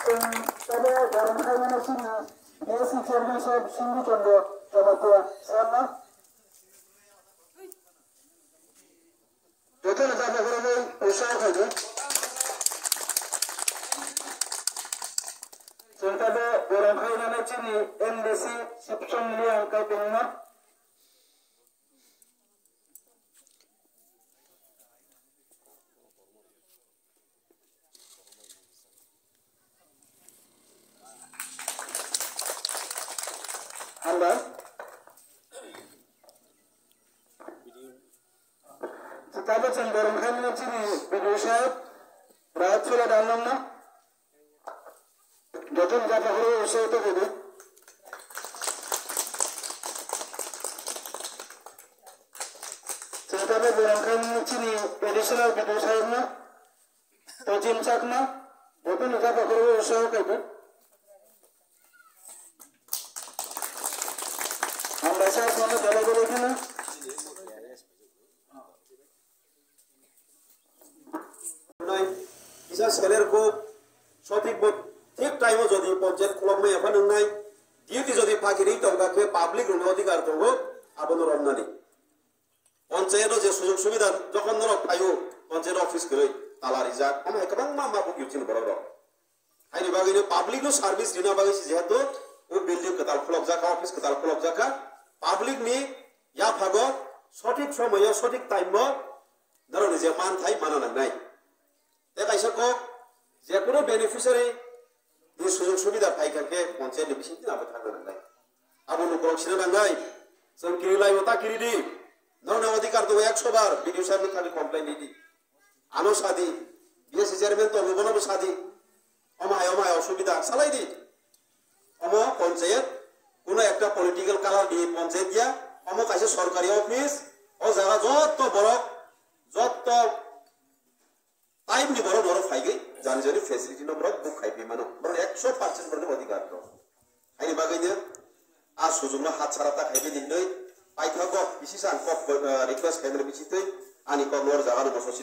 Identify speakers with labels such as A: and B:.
A: তবে গরম খাই মানে চিনি এসি চেয়ারম্যান সাহেব সিন্ধু চন্দ্র জমাতুয়া সামনা প্রথম জায়গা করে উৎসাহ খাইবে তবে গরম খাই মানে চিনি এমডিসি শিবসন লিয়াং কাইপিং না আমরা তবে গরম খাই মানে চিনি বিডিও সাহেব রাত চলে ডাললাম না যখন জায়গা করে উৎসাহিত করবে তবে গরম খাই মানে চিনি এডিশনাল বিডিও সাহেব না তজিম চাকমা যখন জায়গা করে উৎসাহ করবে আমরা স্যার কোনো দলগুলো কিনা
B: bisa sekelir ko sotik bot ঠিক টাইমে যদি পঞ্চায়েত খলমে এখন নাই ডিউটি যদি ফাঁকি তঙ্গাকে পাবলিক রুমে অধিকার দঙ্গ আবনোর অন্যানি পঞ্চায়েতও যে সুযোগ সুবিধা যখন ধরো পাইও পঞ্চায়েত অফিস করে তালারি যাক আমি একবাং মা মাপু কিউচিন বড় রক আইনি বাগিনে পাবলিক সার্ভিস দিনা বাগিছি যেহেতু ও বিল্ডিং কেতাল খলক জাকা অফিস কেতাল খলক জাকা পাবলিক নি ইয়া ভাগ সঠিক সময়ে সঠিক টাইম ধরো যে মান থাই মানা নাই দেখাইছে কক যে কোনো বেনিফিশিয়ারি এই সুযোগ সুবিধা পাইকারকে পঞ্চায়েত বেশি দিন আবার থাকবে নাই আবার লোক ছিল না নাই जों কিরিলাই ওটা কিরিদি ধরনের অধিকার তো 100 বার বিডিও সাহেব খালি কমপ্লেইন দিদি আনো সাদি বিএসসি চেয়ারম্যান তো লবনব সাদি অমায় অসুবিধা চালাই দি অম পঞ্চায়েত কোনো একটা পলিটিক্যাল কালার দিয়ে পঞ্চায়েত দিয়া অম কাছে সরকারি অফিস ও জায়গা যত বড় যত টাইম নি বড় বড় ফাইগে জানি জানি ফ্যাসিলিটি নম্বর বুক খাইবে মানে 100% বড় অধিকার তো আইনি বাগাইনে আর সুযোগ না হাত ছাড়াতা খাইবে দিন নই পাইথাগো বিশেষ আন রিকোয়েস্ট খাইবে বিচিতই আনি কবর জায়গা বসে